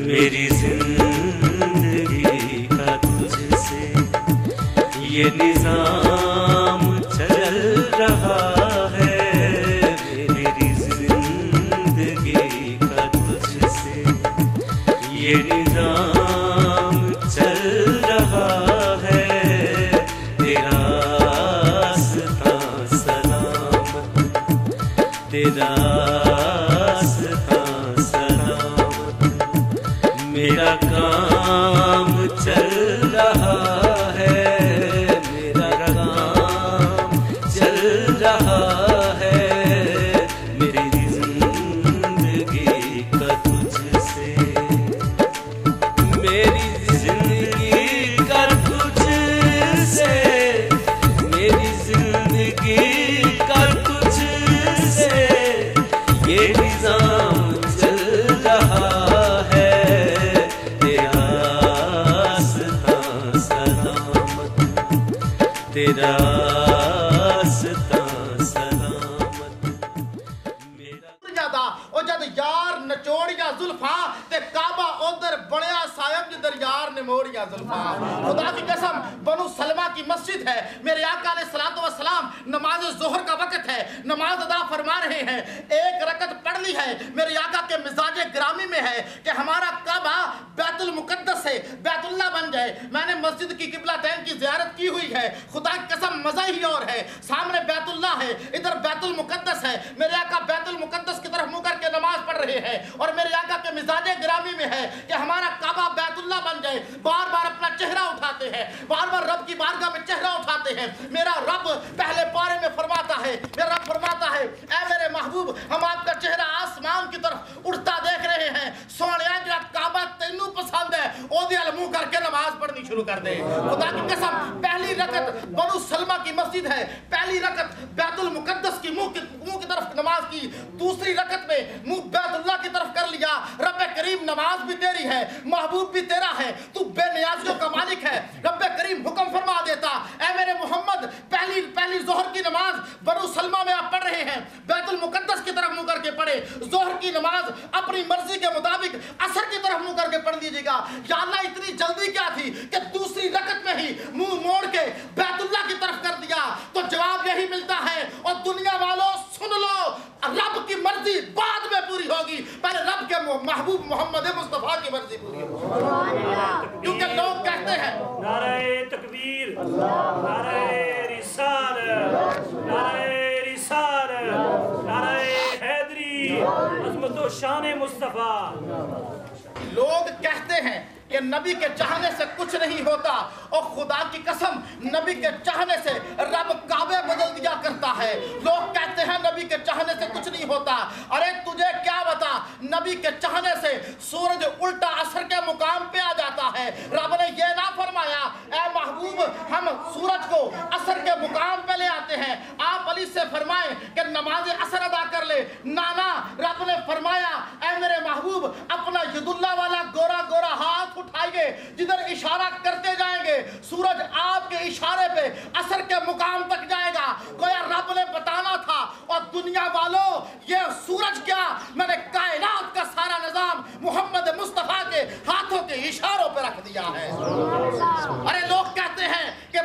میری زندگی کا تجھ سے یہ نظام چل رہا ہے، میری زندگی کا تجھ سے یہ نظام چل رہا ہے، تیرا راستہ سلامت، تیرا راستہ سلامت، میرا کام چل رہا ہے، میرا کام چل رہا ہے، میری زندگی کا تجھ سے، میری زندگی کا تجھ سے، میری زندگی کا تجھ سے یہ نظام چل رہا ہے، تیرا راستہ سلامت، تیرا راستہ سلامت، میرا جاتا او جد یار نچوڑیاں زلفاں تے کعبہ ادھر بڑیا صاحب جدھر یار نے موڑیاں زلفاں. خدا کی قسم بنو سلمہ کی مسجد ہے، میرے آقا علیہ الصلوۃ والسلام نماز ظہر کا وقت ہے، نماز ادا فرما رہے ہیں، ایک رکعت پڑھ لی ہے، میرے آقا کے مزاج گرامی میں ہے کہ ہمارا کعبہ بیت المقدس سے بیت اللہ بن جائے. میں نے مسجد کی قبلہ تین کی زیارت کی ہوئی ہے، خدا کی قسم مزہ ہی اور ہے، سامنے بیت اللہ ہے، ادھر بیت المقدس ہے، میرے آقا بیت المقدس کی طرف منہ کر کے نماز پڑھ رہے ہیں اور میرے آقا کے مزاج گرامی میں ہے کہ ہمارا کعبہ بیت اللہ بن جائے. بار بار اپنا چہرہ اٹھاتے ہیں، بار بار رب کی بارگاہ میں چہرہ اٹھاتے ہیں. میرا رب پہلے پارے میں فرماتا ہے، میرا رب فرماتا ہے اے میرے محبوب ہم آپ کا چہرہ آسمان کی طرف اٹھتا دیکھ رہے ہیں، سونیا جڑا کعبہ تینوں پسند ہے او دی ال منہ کر کے نماز پڑھنی شروع کر دے. خدا کی قسم پہلی رکعت بنو سلمہ کی مسجد ہے، پہلی رکعت بیت المقدس کی منہ کی طرف نماز کی، دوسری رکعت میں منہ بیت اللہ کی طرف کر لیا. رب کریم نماز بھی تیری ہے، محبوب بھی تیرا ہے، تو بے نیازیوں کا مالک ہے. رب کریم حکم فرما دیتا اے میرے محمد پہلی ظہر کی نماز بنو سلمہ میں آپ پڑھ رہے ہیں، بیت المقدس کی طرف منہ کر کے پڑھے. ظہر کی نماز اپنی مرضی کے مطابق عصر کی طرف منہ کر کے پڑھ دیجیے گا. یا اللہ اتنی جلدی کیا تھی کہ دوسری رکعت میں ہی منہ موڑ کے بیت اللہ کی طرف کر دیا؟ تو جواب یہی ملتا ہے اور دنیا والوں سن لو، رب کی مرضی بعد میں پوری ہوگی، پہلے رب کے محبوب محمد مصطفیٰ کی مرضی پوری ہوگی. کیونکہ لوگ کہتے ہیں نعرہ تکبیر، نعرہ رسالت، نعرہ رسالت، نعرہ حیدری، عظمت و شان مصطفیٰ. لوگ کہتے ہیں کہ نبی کے چاہنے سے کچھ نہیں ہوتا، اور خدا کی قسم نبی کے چاہنے سے رب کعبے بدل دیا کرتا ہے. لوگ کہتے ہیں نبی کے چاہنے سے کچھ نہیں ہوتا. ارے تجھے کیا بتا، نبی کے چاہنے سے سورج الٹا عصر کے مقام پہ آ جاتا ہے. رب نے یہ نہ فرمایا اے محبوب ہم سورج کو عصر کے مقام پہ لے آتے ہیں، آپ علی سے فرمائیں کہ نماز عصر ادا کر لے. نانا رب نے فرمایا اے میرے محبوب اپنا ید اللہ والا گورا گورا ہاتھ اٹھائیے، جدھر اشارہ کرتے جائیں گے سورج آپ کے اشارے پہ عصر کے مقام تک جائے گا. گویا رب نے بتانا تھا اور دنیا والوں یہ سورج کیا، میں نے کائنات کا سارا نظام محمد مصطفیٰ کے ہاتھوں کے اشاروں پہ رکھ دیا ہے. ارے لوگ کہتے ہیں کہ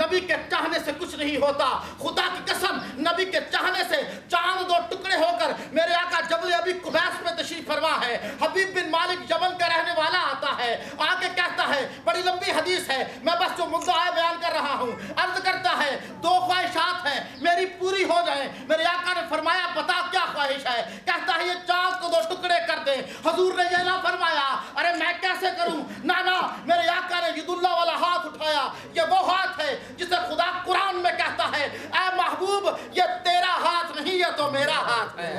نبی کے چاہنے سے کچھ نہیں ہوتا. خدا کی قسم نبی کے چاہنے سے چاند دو ٹکڑے ہو کر میرے آقا جبل ابی قبیس میں تشریف فرما ہے. حبیب بن مالک یمن کا رہنے والا آتا ہے، آ کے کہتا ہے بڑی لمبی حدیث ہے، میں بس جو مدعا ہے بیان کر رہا ہوں. عرض کرتا ہے دو خواہشات ہیں میری پوری ہو جائیں. میرے آقا نے فرمایا بتا کیا خواہش ہے؟ کہتا ہے یہ چاند کو دو ٹکڑے کر دے. حضور نے یہ نہ فرمایا ارے میں کیسے کروں، نانا میرے آقا نے ید اللہ والا ہاتھ اٹھایا. یہ وہ ہاتھ ہے جسے خدا قرآن میں کہتا ہے اے محبوب یہ تیرا ہاتھ نہیں یہ تو میرا ہاتھ ہے.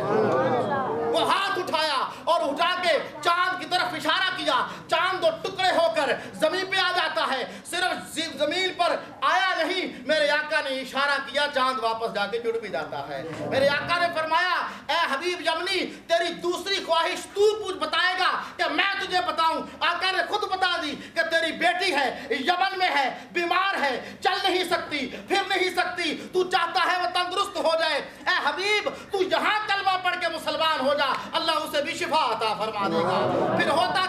وہ ہاتھ اٹھایا اور اٹھا کے چاند کی طرف اشارہ کیا. چاند دو ٹکڑے ہو کر زمین پہ آ جاتا ہے. صرف زمین پر آیا نہیں، میرے آقا نے اشارہ کیا چاند واپس جا کے جڑ بھی جاتا ہے. میرے آقا نے فرمایا اے حبیب یمنی تیری دوسری خواہش تو پوچھ بتائے گا کہ میں تجھے بتاؤں؟ آقا نے خود بتا دی کہ تیری بیٹی ہے یمن میں ہے، بیمار ہے، چل نہیں سکتی، پھر نہیں سکتی، تو چاہتا ہے وہ تندرست ہو جائے. اے حبیب تو یہاں کلمہ پڑھ کے مسلمان ہو جا، اللہ اسے بھی شفا عطا فرما دے گا. پھر ہوتا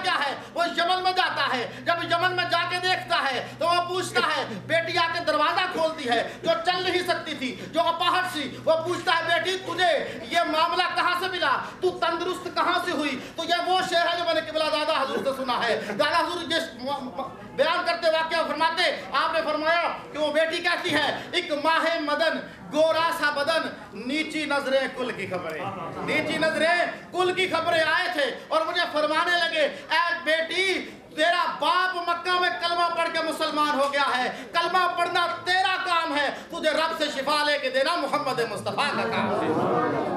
ہے جو چل نہیں سکتی تھی, جو اپاہج سی, وہ پوچھتا ہے بیٹی تجھے یہ معاملہ کہاں سے ملا, تو تندرست کہاں سے ہوئی؟ تو یہ وہ شعر ہے جو میں نے قبلہ دادا حضور سے سنا ہے. دادا حضور جس بیان کرتے واقعہ فرماتے, آپ نے فرمایا کہ وہ بیٹی کہتی ہے ایک ماہ مدن گورا سا بدن, نیچی نظریں کل کی خبریں, نیچی نظریں کل کی خبریں آئے تھے اور مجھے فرمانے لگے اے بیٹی تیرا باپ مکہ میں کلمہ پڑھ کے مسلمان ہو گیا ہے, کلمہ پڑھنا تیرا کام ہے, تجھے رب سے شفا لے کے دینا محمد مصطفیٰ کا کام ہے.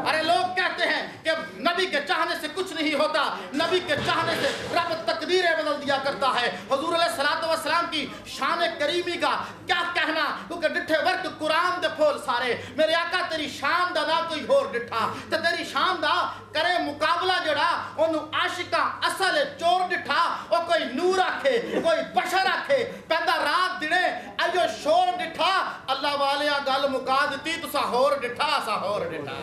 ارے لوگ کہتے ہیں کہ نبی کے چاہنے سے کچھ نہیں ہوتا, نبی کے چاہنے سے رب تقدیریں بدل دیا کرتا ہے. حضور علیہ السلام کی شان کریمی کا کیا کہنا, کیونکہ ڈٹھے ورک قرآن دے پھول سارے, میرے آقا تیری شان دا نہ کوئی ہور ڈٹھا, تے تیری شان دا کرے مقابلہ جڑا انہوں عاشقاں اصل چور ڈٹھا, او کوئی نور آکھے کوئی بشر آکھے پیدا رات دنے ایو شور ڈٹھا, اللہ والیا گل مکا دیتی تسا ہور ڈٹھا اسا ہور ڈٹھا,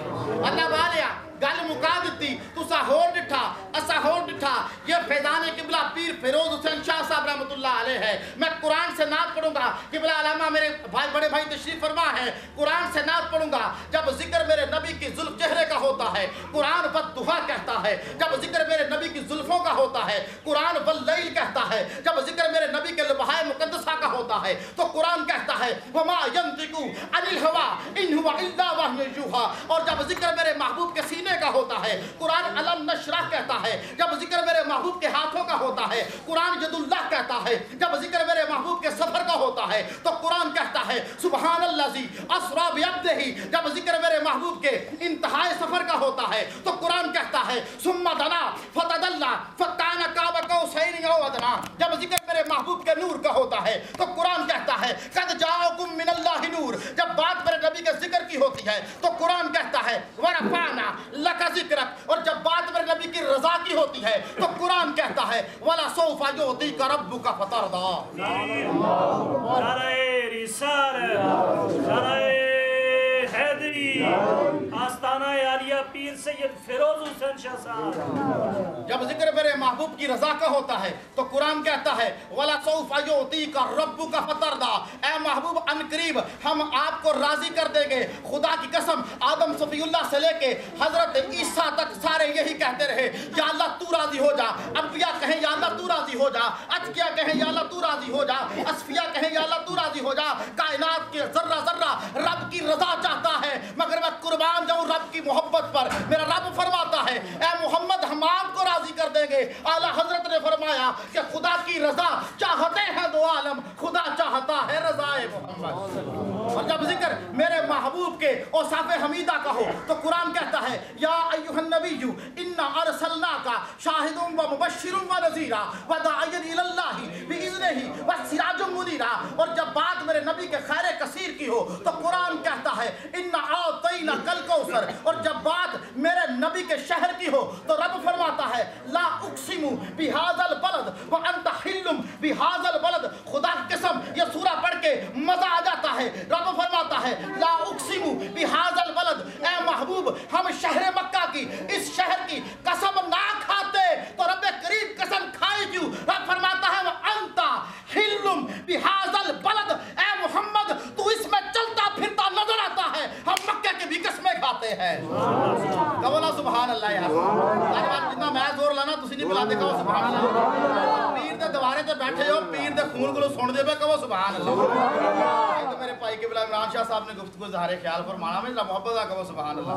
اللہ والیا گل مکا دیتی تسا ہور ڈٹھا اسا ہور ڈٹھا. یہ فیضان قبلہ پیر فیروز حسین شاہ صاحب رحمۃ اللہ علیہ ہے. میں قرآن سے نعت پڑھوں گا, قبلہ علامہ میرے بھائی بڑے بھائی تشریف فرما ہے, قرآن سے نعت پڑھوں گا. جب ذکر میرے نبی کی زلف چہرے کا ہوتا ہے قرآن والضحیٰ کہتا ہے, جب ذکر میرے نبی کی زلفوں کا ہوتا ہے قرآن واللیل کہتا ہے, جب ذکر میرے نبی کے لبہائے مقدسہ کا ہوتا ہے تو قرآن کہتا ہے وما ينطق عن الهوى ان هو الا وحی یوحی, اور جب ذکر میرے محبوب کے سینے کا ہوتا ہے قرآن علم نشرح کہتا ہے, جب ذکر میرے محبوب کے ہاتھوں کا ہوتا ہے قرآن ید اللہ کہتا ہے, جب ذکر میرے محبوب کے سفر کا ہوتا ہے تو قرآن کہتا ہے سبحان الذی اسری بعبدہ, جب ذکر میرے محبوب کے انتہائی سفر کا ہوتا ہے تو قرآن کہتا ہے ثم دنا فتدلی فکان قاب قوسین او ادنی, جب ذکر میرے محبوب کے نور کا ہوتا ہے تو قرآن کہتا ہے قد جاءکم من اللہ نور, جب بات میرے نبی کے ذکر کی ہوتی ہے تو قرآن کہتا ہے ورفعنا لک ذکرک, اور جب بات میرے نبی کی رضا کی ہوتی ہے تو قرآن کہتا ہے وَلَسَوْفَ يُعْطِيكَ رَبُّكَ فَتَرْضَىٰ. نعرہ رسالت, نعرہ حیدری, آستانہ عالیہ پیر سید فیروز حسین شاہ صاحب. جب ذکر میرے محبوب کی رضا کا ہوتا ہے تو قرآن کہتا ہے وَلَسَوْفَ يُعْطِيكَ رَبُّكَ فَتَرْضَىٰ, اے محبوب عنقریب ہم آپ کو راضی کر دیں گے. خدا کی قسم آدم صفی اللہ سے لے کے حضرت عیسیٰ تک سارے یہی کہتے رہے یا اللہ تو راضی ہو جا, انبیاء کہیں یا اللہ تو راضی ہو جا, اتقیاء کہیں یا اللہ تو راضی ہو جا, اصفیاء کہیں یا اللہ تو راضی ہو جا. کائنات کے ذرہ ذرہ رب کی رضا چاہتا ہے مگر میں قربان جاؤں رب کی محبت پر. میرا رب فرماتا ہے اے محمد ہم آپ کو راضی کر دیں گے. اعلیٰ حضرت نے فرمایا کہ خدا کی رضا چاہتے ہیں دو عالم, خدا چاہتا ہے رضائے محمد. اور جب ذکر میرے محبوب کے اوصاف حمیدہ کا ہو تو قرآن کہتا ہے یا ایھا النبی انا ارسلناک شاہدا و مبشرا و نذیرا وداعیا الی اللہ باذنہ وسراجا منیرا, اور جب بات میرے نبی کے خیر کثیر کی ہو تو قرآن کہتا ہے انا اعطیناک الکوثر, اور جب بات میرے نبی کے شہر کی ہو تو رب فرماتا ہے لا اقسم بہذا البلد وانت حل بہذا البلد. خدا کی قسم یہ سورہ پڑھ کے مزہ آ جاتا ہے. رب فرماتا ہے لا اقسم بہذا البلد, اے محبوب ہم شہر مکہ کی اس شہر کی قسم نہ کھاتے تو رب کریم قسم کھائے کیوں؟ رب فرماتا ہے وانت حل بہذا البلد, اے محمد تو اس میں چلتا پھرتا نظر آتا ہے, ہم مکہ کے بھی قسمیں کھاتے ہیں. کہو سبحان اللہ. یار جتنا میں زور لانا تسی نہیں بلاتے, کہو سبحان اللہ. پیر دے دوارے تے بیٹھے ہو, پیر دے خون کو سن دے پے, کہو سبحان اللہ. میرے بھائی قبلہ عمران شاہ صاحب نے گفتگو اظہار خیال فرمانا میں محبت کا کہو سبحان اللہ,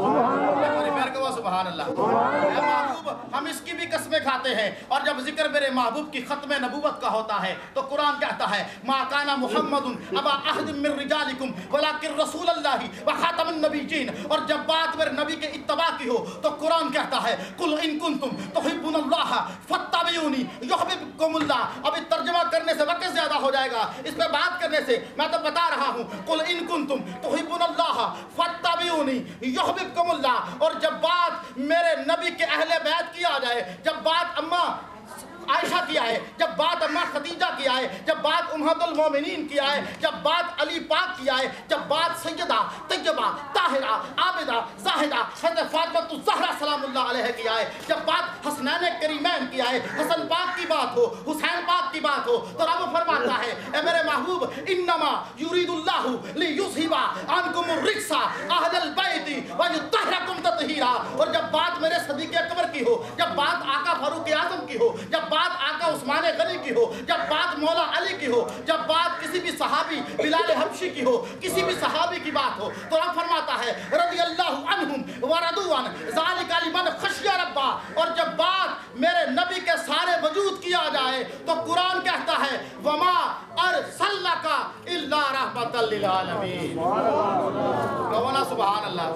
میری پیر کہو سبحان اللہ. اے محبوب ہم اس کی بھی قسمیں کھاتے ہیں. اور جب ذکر میرے محبوب کی ختم نبوت کا ہوتا ہے تو قرآن کہتا ہے ما کان محمد ابا احد من رجالکم ولکن رسول اللہ وخاتم النبیین, اور جب بات میرے نبی کے اتباع کی ہو تو قرآن کہتا ہے قل ان کنتم تحبون اللہ فاتبعونی یحببکم اللہ. اب ترجمہ کرنے سے وقت زیادہ ہو جائے گا, اس پہ بات کرنے سے میں تو بتا رہا ہوں قل ان کنتم تحبون اللہ فاتبعونی یحببکم اللہ. اور جب بات میرے نبی کے اہل بیت کی آ جائے, جب بات اماں عائشہ عائشہ کی آئے, جب بات اماں خدیجہ کی آئے, جب بات امہات المومنین کی آئے, جب بات علی پاک کی آئے, جب بات سیدہ طیبہ طاہرہ عابدہ زاہدہ حضرت فاطمہ الزہرا سلام اللہ علیہ کی آئے, جب بات حسنین کریمین کی آئے, حسن پاک کی بات ہو, حسین پاک کی بات ہو, تو رب فرماتا ہے اے میرے محبوب انما یرید اللہ لیذھب عنکم الرجس اہل البیت ویطہرکم تطہیرا. اور جب بات میرے صدیق اکبر کی ہو, جب بات آقا فاروق اعظم کی ہو, جب بات آقا عثمان غنی کی ہو, جب بات مولا علی کی ہو, جب بات کسی بھی صحابی بلال حبشی کی ہو, کسی بھی صحابی کی بات ہو, تو رب فرماتا ہے رضی اللہ عنہم ورضوا عنہ ذالک لمن خشی ربہ. اور جب بات میرے نبی کے سارے وجود کی آ جائے تو قرآن کہتا ہے وما ارسلناک الا رحمۃ للعالمین. کہو سبحان اللہ,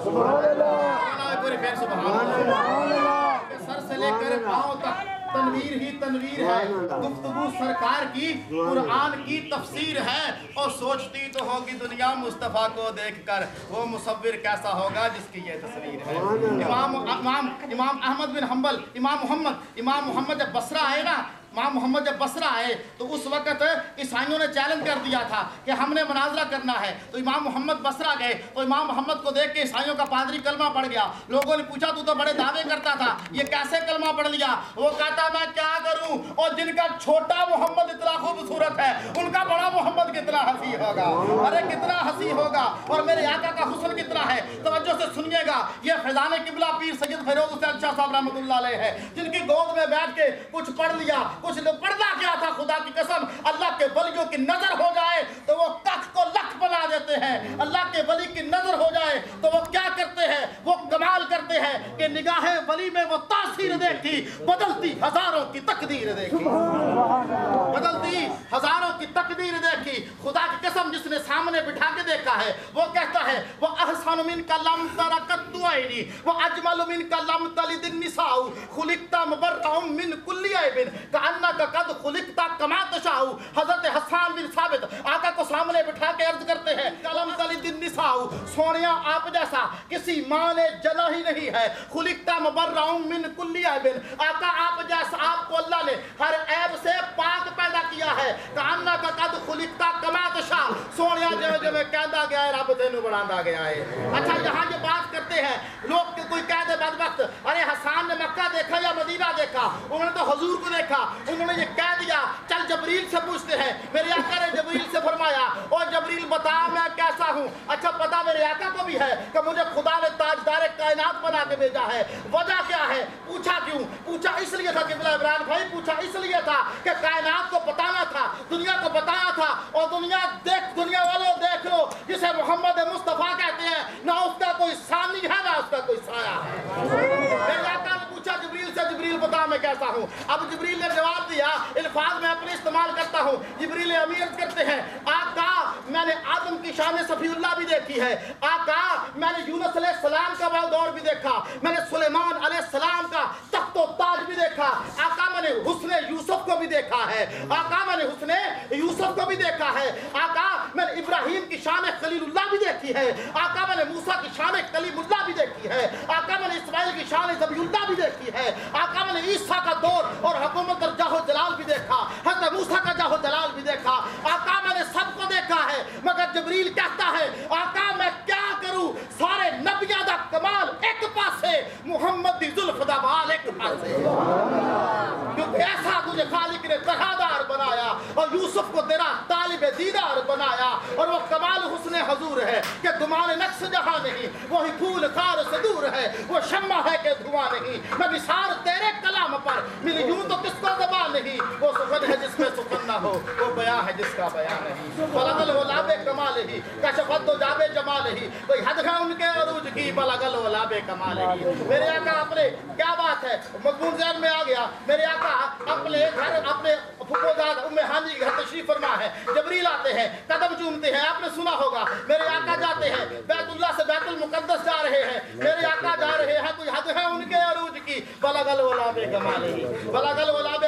پوری پھر سبحان اللہ. سر سے لے کر پاؤں تک تنویر ہی تنویر ہے, گفتگو سرکار کی قرآن کی تفسیر ہے. اور سوچتی تو ہوگی دنیا مصطفیٰ کو دیکھ کر وہ مصور کیسا ہوگا جس کی یہ تصویر ہے. امام احمد بن حنبل, امام محمد جب بصرہ آئے نا, امام محمد جب بصرہ آئے تو اس وقت عیسائیوں نے چیلنج کر دیا تھا کہ ہم نے مناظرہ کرنا ہے. تو امام محمد بصرہ گئے تو امام محمد کو دیکھ کے عیسائیوں کا پادری کلمہ پڑھ گیا. لوگوں نے پوچھا تو بڑے دعوے کرتا تھا, یہ کیسے کلمہ پڑھ لیا؟ وہ کہتا میں کیا کروں, اور جن کا چھوٹا محمد اتنا خوبصورت ہے ان کا بڑا محمد کتنا حسین ہوگا, ارے کتنا حسین ہوگا, اور میرے آقا کا حسن کتنا ہے. توجہ سے سنیے گا, یہ فیضان قبلہ پیر سید فیروز حسین شاہ صاحب رحمۃ اللہ علیہ ہے, جن کی گود میں بیٹھ کے کچھ پڑھ لیا, کچھ پڑھنا کیا تھا. خدا کی قسم اللہ کے ولیوں کی نظر ہو جائے تو وہ کخ کو لکھ بنا دیتے ہیں. اللہ کے ولی کی نظر ہو جائے تو وہ کیا کرتے ہیں, وہ کمال کرتے ہیں کہ نگاہ ولی میں وہ تاثیر دیکھی, بدلتی ہزاروں کی تقدیر دیکھی, بدلتی ہزاروں کی تقدیر دیکھی. خدا کی قسم جس نے سامنے بٹھا کے دیکھا ہے وہ کہتا ہے وہ احسن منک لم تر قط عینی وہ اجمل منک لم تلد النساء خلقت مبرأ من کل عیب کأنک قد خلقت کما تشاء. حضرت حسان بن ثابت آقا کو سامنے بٹھا کے عرض کرتے ہیں لم تلد النساء, سونیا آپ جیسا کسی ماں نے جنا ہی نہیں ہے. خلقت مبرأ من کل عیب, آقا آپ جیسا آپ کو اللہ نے ہر عیب سے پاک پیدا کیا ہے. کأنک قد خلقت کما تشاء, سونیا جو میں کہندا گیا ہے رب تینوں بڑھاندا گیا ہے. اچھا یہاں یہ بات کرتے ہیں لوگ کہ کوئی کہہ دے بدبخت ارے حسان نے مکہ دیکھا یا مدینہ دیکھا, انہوں نے تو حضور کو دیکھا, انہوں نے یہ کہہ دیا چل جبریل سے پوچھتے ہیں. میرے آقا نے جبریل سے فرمایا اور جبریل بتا میں کیسا ہوں. اچھا پتا میرے آقا کو بھی ہے کہ مجھے خدا نے تاجدار کائنات بنا کے بھیجا ہے. وجہ کیا ہے؟ پوچھا کیوں؟ پوچھا اس لیے تھا قبلہ عمران بھائی, پوچھا اس لیے تھا کہ کائنات کو بتانا تھا, دنیا کو بتایا تھا. اور دنیا والوں دیکھ لو جسے محمد مصطفیٰ کہتے ہیں, نہ اس کا کوئی ثانی ہے نہ اس کا کوئی سایہ ہے. میرے آقا نے پوچھا جبریل سے جبریل بتا میں کیسا ہوں. اب جبریل نے جواب دیا, الفاظ میں اپنے استعمال کرتا ہوں. جبریل امیر کرتے ہیں آقا میں نے آدم کی شان صفی اللہ بھی دیکھی ہے, آقا میں نے یونس علیہ السلام کا دور بھی دیکھا, میں نے سلیمان علیہ السلام کا تخت و تاج بھی دیکھا, آقا میں نے حسن یوسف کو بھی دیکھا ہے, آقا میں نے حسن یوسف کو بھی دیکھا ہے, آقا میں نے ابراہیم کی شان خلیل اللہ بھی دیکھی ہے, آقا میں نے موسیٰ کی شان کلیم اللہ بھی دیکھی ہے, آقا میں نے اسماعیل کی شان ذبیح اللہ بھی دیکھی ہے, آقا میں نے عیسیٰ کا دور اور حکومت اور جاہ و جلال بھی دیکھا, حضرت موسیٰ کا جاہ و جلال بھی دیکھا, آقا میں نے سب کو دیکھا ہے. مگر جبریل کہتا ہے آقا میں کیا کروں, سارے نبیوں دا کمال ایک پاسے, محمد دی زلف دا بال ایک پاسے, کیونکہ ایسا تجھے خالق نے طرحدار بنایا اور یوسف کو تیرا طالب دیدار بنایا. اور وہ کمال حسن حضور ہے کہ گمان نقص جہاں نہیں, وہی پھول خار سے دور ہے, وہ شمع ہے کہ دھواں نہیں. میں نثار تیرے کلام پر ملی یوں تو کس کو زبان نہیں, وہ سخن ہے جس میں سخن نہ ہو, وہ بیان ہے جس کا بیان نہیں. بلغل غلاب کمال ہی کشفت و جاب جمال ہی, کوئی حد ہے ان کے عروج کی, بلغل غلاب کمال ہی. میرے آقا اپنے کیا بات ہے مضمون ذہن میں آ گیا. میرے آقا اپنے گھر اپنے پھپھوزاد ام ہانی کے گھر تشریف فرما ہے, جبریل آتے ہیں قدم چومتے ہیں, آپ نے سنا ہوگا. میرے آقا جاتے ہیں بیت اللہ سے بیت المقدس جا رہے ہیں, میرے آقا جا رہے ہیں, کوئی حد ہے ان کے عروج کی, بلغل غلاب کمال ہی, بلغل غلاب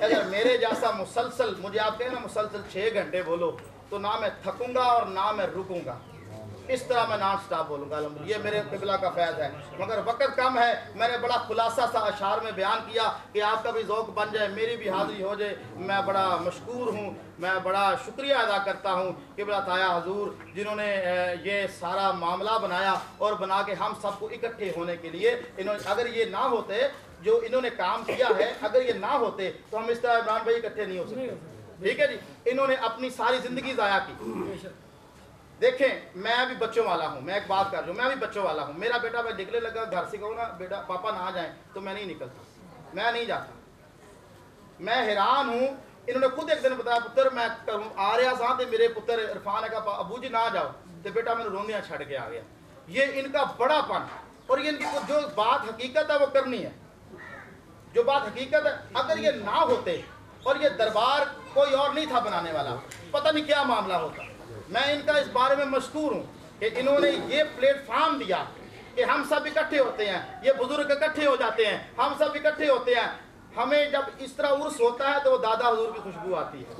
اگر میرے جیسا مسلسل، مجھے آپ کہیں نا مسلسل 6 گھنٹے بولو تو نہ میں تھکوں گا اور نہ میں رکوں گا، اس طرح میں نان سٹاپ بولوں گا الحمدللہ، یہ میرے قبلہ کا فیض ہے۔ مگر وقت کم ہے، میں نے بڑا خلاصہ سا اشعار میں بیان کیا کہ آپ کا بھی ذوق بن جائے، میری بھی حاضری ہو جائے۔ میں بڑا مشکور ہوں، میں بڑا شکریہ ادا کرتا ہوں قبلہ تایا حضور جنہوں نے یہ سارا معاملہ بنایا اور بنا کے ہم سب کو اکٹھے ہونے کے لیے اگر یہ نہ ہوتے جو انہوں نے کام کیا ہے، اگر یہ نہ ہوتے تو ہم اس طرح عمران بھائی اکٹھے نہیں ہو سکتے، ٹھیک ہے جی۔ انہوں نے اپنی ساری زندگی ضائع کی۔ دیکھیں میں بھی بچوں والا ہوں، میں ایک بات کر رہا ہوں، میں بھی بچوں والا ہوں۔ میرا بیٹا میں نکلنے لگا گھر سے، کہوں نا بیٹا پاپا نہ جائیں تو میں نہیں نکلتا، میں نہیں جاتا۔ میں حیران ہوں، انہوں نے خود ایک دن بتایا پتر میں آ رہا سا تو میرے پتر عرفان نے کہا ابو جی نہ جاؤ، تو بیٹا میں نے روندیاں چھڑ کے آ گیا۔ یہ ان کا بڑا پن، اور یہ ان کی جو بات حقیقت ہے وہ کرنی ہے، جو بات حقیقت ہے۔ اگر یہ نہ ہوتے اور یہ دربار کوئی اور نہیں تھا بنانے والا، پتہ نہیں کیا معاملہ ہوتا۔ میں ان کا اس بارے میں مشکور ہوں کہ انہوں نے یہ پلیٹ فارم دیا کہ ہم سب اکٹھے ہوتے ہیں، یہ بزرگ اکٹھے ہو جاتے ہیں، ہم سب اکٹھے ہوتے ہیں۔ ہمیں جب اس طرح عرس ہوتا ہے تو وہ دادا حضور کی خوشبو آتی ہے،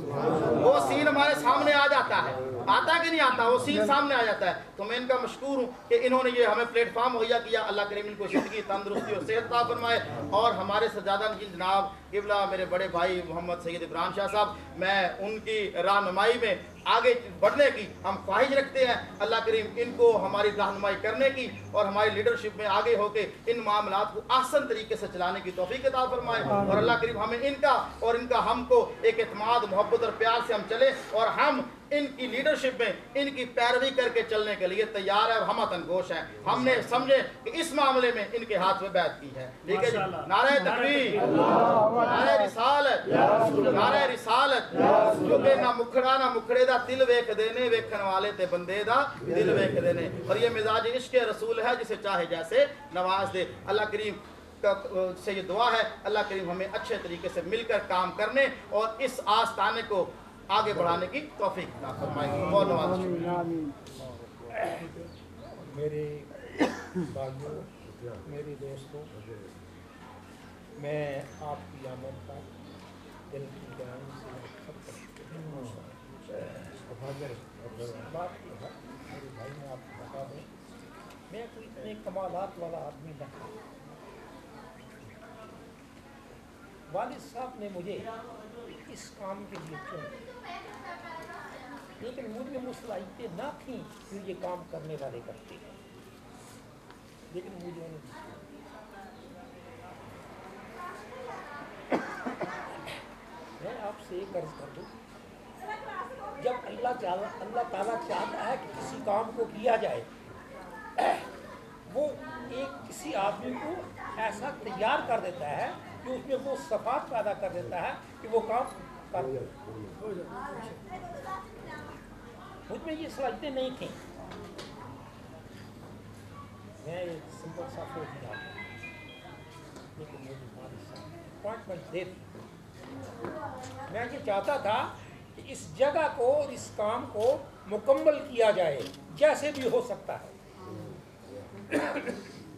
وہ سین ہمارے سامنے آ جاتا ہے، آتا کہ نہیں آتا، وہ سین سامنے آ جاتا ہے۔ تو میں ان کا مشکور ہوں کہ انہوں نے یہ ہمیں پلیٹ فارم مہیا کیا۔ اللہ کریم ان کو زندگی تندرستی اور صحت عطا فرمائے۔ اور ہمارے سجادہ نشین جناب قبلہ میرے بڑے بھائی محمد سید عمران شاہ صاحب، میں ان کی رہنمائی میں آگے بڑھنے کی ہم خواہش رکھتے ہیں۔ اللہ کریم ان کو ہماری رہنمائی کرنے کی اور ہماری لیڈرشپ میں آگے ہو کے ان معاملات کو احسن طریقے سے چلانے کی توفیق عطا فرمائے۔ اور اللہ کریم ہمیں ان کا اور ان کا ہم کو ایک اعتماد محبت اور پیار سے ہم چلیں، اور ہم ان کی لیڈرشپ میں ان کی پیروی کر کے چلنے کے لیے تیار ہے، ہم تنگوش ہیں۔ ہم نے سمجھے کہ اس معاملے میں ان کے ہاتھ میں بیعت کی ہے، ٹھیک ہے جی۔ نعرہ تکبیر، نعرہ رسالت، نعرہ رسالت، جو کہ نہ مکھڑا نہ مکھڑے دا دل ویکھ دینے، ویکھن والے تے بندے دا دل ویکھ دینے۔ اور یہ مزاج عشق رسول ہے جسے چاہے جیسے نواز دے۔ اللہ کریم سے یہ دعا ہے اللہ کریم ہمیں اچھے طریقے سے مل کر کام کرنے اور اس آستانے کو آگے بڑھانے کی توفیق عطا فرمائے۔ بہت نواز میرے بھائیوں، میرے دوستوں، میں آپ کی آمد پر دل کی گہرائی سے بات کی ہے۔ میرے بھائی نے آپ کو بتا دیں میں کوئی اتنے کمالات والا آدمی نہیں۔ والد صاحب نے مجھے اس کام کے لیے چنا، لیکن مجھ میں وہ صلاحیتیں نہ تھیں جو یہ کام کرنے والے کرتے ہیں، لیکن مجھے میں آپ سے ایک عرض کر دوں، جب اللہ تعالیٰ چاہتا ہے کہ کسی کام کو کیا جائے، وہ ایک کسی آدمی کو ایسا تیار کر دیتا ہے کہ اس میں وہ صفات پیدا کر دیتا ہے کہ وہ کام کر دے۔ مجھ میں یہ صلاحیتیں نہیں تھیں۔ میں ایک سمپل سا فوج تھا، لیکن میری والد صاحب اپوائنٹمنٹ دے دی۔ میں یہ چاہتا تھا کہ اس جگہ کو، اس کام کو مکمل کیا جائے جیسے بھی ہو سکتا ہے۔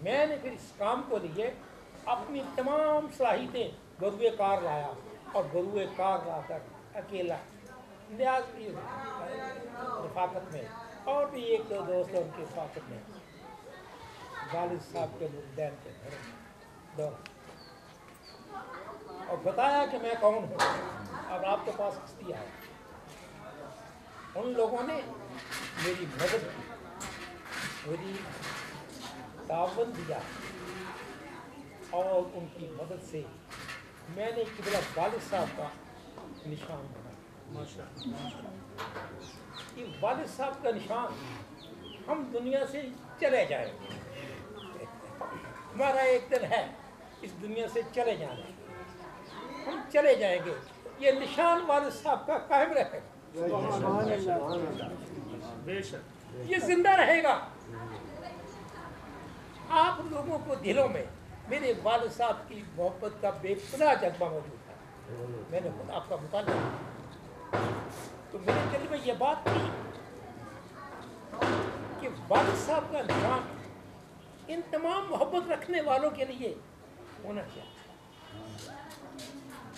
میں نے پھر اس کام کو لیے اپنی تمام صلاحیتیں گروے کار لایا، اور گروے کار لا کر اکیلا نیاز رفاقت میں اور بھی ایک دو دوست ان کی رفاقت میں والد صاحب کے والدین کے دور اور بتایا کہ میں کون ہوں، اب آپ کے پاس کشتی ہے۔ ان لوگوں نے میری مدد کی، میری تعاون دیا، اور ان کی مدد سے میں نے قبلہ والد صاحب کا نشان بنا۔ یہ والد صاحب کا نشان ہم دنیا سے چلے جائیں، ہمارا ایک دن ہے اس دنیا سے چلے جانا، ہم چلے جائیں گے، یہ نشان والد صاحب کا قائم رہے گا، یہ زندہ رہے گا۔ آپ لوگوں کو دلوں میں میرے والد صاحب کی محبت کا بے پناہ جذبہ موجود ہے۔ میں نے خود آپ کا مطالعہ کیا تو میرے دل میں یہ بات تھی کہ والد صاحب کا نظام ان تمام محبت رکھنے والوں کے لیے ہونا چاہیے۔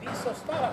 2017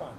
5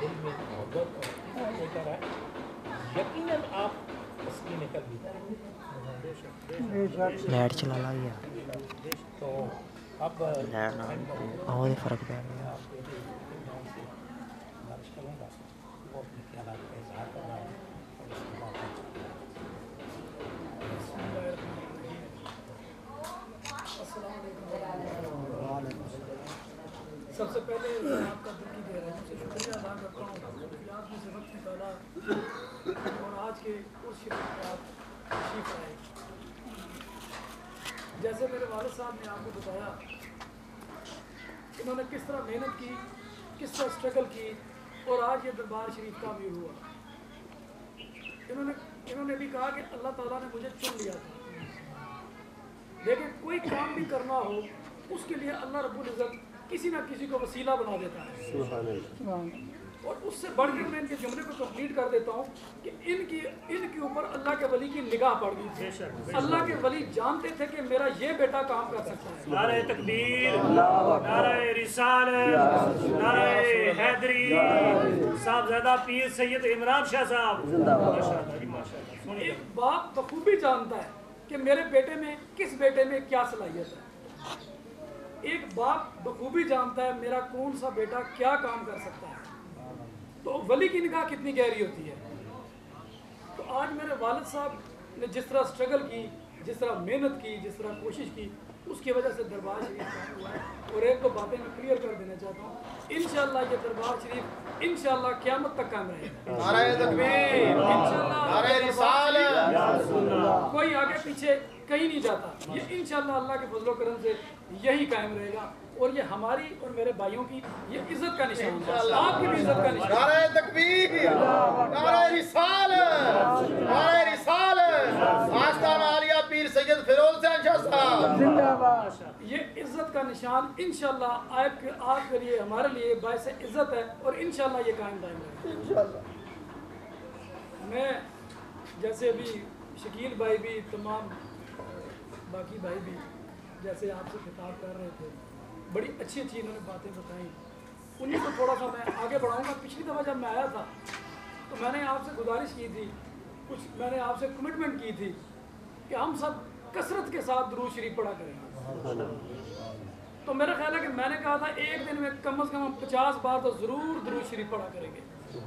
دل میں محبت اور لے کر آئے یقیناً آپ تسکین قلبی لائٹ چلا لا گیا تو اب بہت فرق پڑ گیا بارش کروں گا وہ اپنے خیالات کا اظہار کر رہا ہے اور اس کے بعد سب سے پہلے میں آپ کا دل کی گہرائیوں سے شکریہ ادا کرتا ہوں کہ آپ نے سے وقت نکالا اور آج کے اس شریف میں آپ تشریف آئے. جیسے میرے والد صاحب نے آپ کو بتایا انہوں نے کس طرح محنت کی, کس طرح اسٹرگل کی اور آج یہ دربار شریف تعمیر ہوا. انہوں نے بھی کہا کہ اللہ تعالیٰ نے مجھے چن لیا تھا, لیکن کوئی کام بھی کرنا ہو اس کے لیے اللہ رب العزت کسی نہ کسی کو وسیلہ بنا دیتا ہے. اور اس سے بڑھ کر میں ان کے جملے کو کمپلیٹ کر دیتا ہوں کہ ان کے اوپر اللہ کے ولی کی نگاہ پڑ گئی تھی. اللہ کے ولی جانتے تھے کہ میرا یہ بیٹا کام کر سکتا ہے. نعرہ تکبیر, نعرہ رسالت, نعرہ حیدری, صاحبزادہ پیر سید عمران شاہ صاحب. ایک باپ بخوبی جانتا ہے کہ میرے بیٹے میں کس بیٹے میں کیا صلاحیت ہے. ایک باپ بخوبی جانتا ہے میرا کون سا بیٹا کیا کام کر سکتا ہے. تو ولی کی نگاہ کتنی گہری ہوتی ہے. تو آج میرے والد صاحب نے جس طرح اسٹرگل کی, جس طرح محنت کی, جس طرح کوشش کی, اس کی وجہ سے دربار شریف قائم ہوا ہے. اور ایک دو باتیں میں کلیئر کر دینا چاہتا ہوں, انشاءاللہ یہ دربار شریف انشاءاللہ قیامت تک قائم رہے گا. نعرہ تکبیر, نعرہ رسالت. کوئی آگے پیچھے کہیں نہیں جاتا. یہ انشاءاللہ اللہ کے فضل و کرم سے یہی قائم رہے گا. اور یہ ہماری اور میرے بھائیوں کی یہ عزت کا نشان ہے, آپ کی بھی عزت کا نشان ہے. نعرہ تکبیر, نعرہ رسالت, نعرہ رسالت. آستانہ عالیہ پیر سید فیروز حسین شاہ صاحب. یہ عزت کا نشان انشاءاللہ آپ کے لیے ہمارے لیے باعث عزت ہے اور انشاءاللہ یہ قائم دائم رہے گا. میں جیسے ابھی شکیل بھائی بھی, تمام باقی بھائی بھی جیسے آپ سے خطاب کر رہے تھے, بڑی اچھی اچھی انہوں نے باتیں بتائیں. انہیں کو تھوڑا سا میں آگے بڑھاؤں گا. پچھلی دفعہ جب میں آیا تھا تو میں نے آپ سے گزارش کی تھی, کچھ میں نے آپ سے کمٹمنٹ کی تھی کہ ہم سب کثرت کے ساتھ درود شریف پڑھا کریں گے. تو میرا خیال ہے کہ میں نے کہا تھا ایک دن میں کم از کم 50 بار تو ضرور درود شریف پڑھا کریں گے.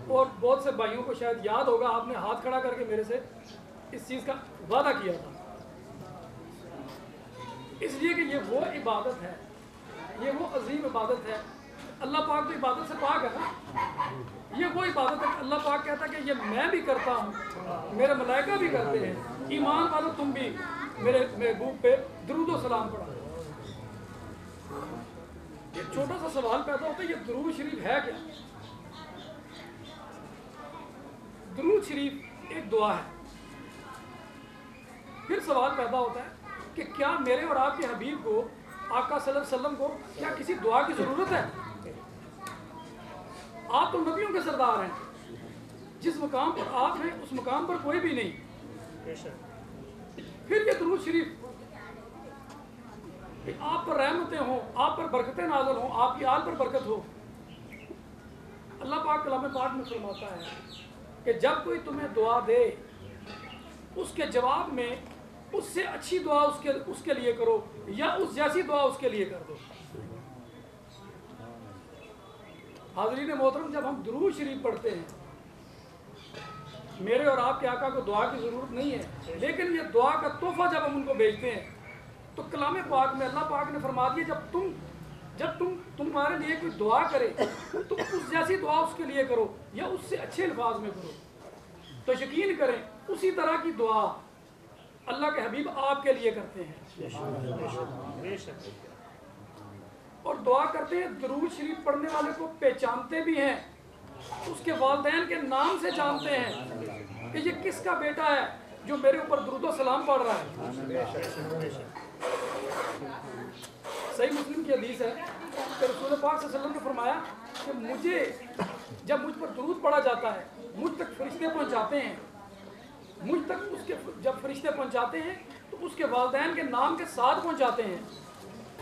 اور بہت سے بھائیوں کو شاید یاد ہوگا, آپ نے ہاتھ کھڑا کر کے میرے سے اس چیز کا وعدہ کیا تھا. اس لیے کہ یہ وہ عبادت ہے, یہ وہ عظیم عبادت ہے. اللہ پاک تو عبادت سے پاک ہے نا. یہ وہ عبادت ہے کہ اللہ پاک کہتا ہے کہ یہ میں بھی کرتا ہوں, میرے ملائکہ بھی کرتے ہیں, ایمان والو تم بھی میرے محبوب پہ درود و سلام پڑھا. یہ چھوٹا سا سوال پیدا ہوتا ہے, یہ درود شریف ہے کیا؟ درود شریف ایک دعا ہے. پھر سوال پیدا ہوتا ہے کہ کیا میرے اور آپ کے حبیب کو, آقا صلی اللہ علیہ وسلم کو کیا کسی دعا کی ضرورت ہے؟ آپ تو نبیوں کے سردار ہیں, جس مقام پر آپ ہیں اس مقام پر کوئی بھی نہیں. پھر یہ درود شریف کہ آپ پر رحمتیں ہوں, آپ پر برکتیں نازل ہوں, آپ کی آل پر برکت ہو. اللہ پاک کلام پاک میں فرماتا ہے کہ جب کوئی تمہیں دعا دے اس کے جواب میں اس سے اچھی دعا اس کے لیے کرو یا اس جیسی دعا اس کے لیے کر دو. حاضرین محترم, جب ہم درود شریف پڑھتے ہیں, میرے اور آپ کے آقا کو دعا کی ضرورت نہیں ہے, لیکن یہ دعا کا تحفہ جب ہم ان کو بھیجتے ہیں تو کلام پاک میں اللہ پاک نے فرما دیا جب تمہارے لیے کوئی دعا کرے تو اس جیسی دعا اس کے لیے کرو یا اس سے اچھے الفاظ میں کرو. تو یقین کریں اسی طرح کی دعا اللہ کے حبیب آپ کے لیے کرتے ہیں. اور دعا کرتے ہیں, درود شریف پڑھنے والے کو پہچانتے بھی ہیں, اس کے والدین کے نام سے جانتے ہیں کہ یہ کس کا بیٹا ہے جو میرے اوپر درود و سلام پڑھ رہا ہے. صحیح مسلم کی حدیث ہے کہ رسول پاک صلی اللہ علیہ وسلم نے فرمایا کہ جب مجھ پر درود پڑھا جاتا ہے, مجھ تک فرشتے پہنچاتے ہیں, جب فرشتے پہنچاتے ہیں تو اس کے والدین کے نام کے ساتھ پہنچاتے ہیں.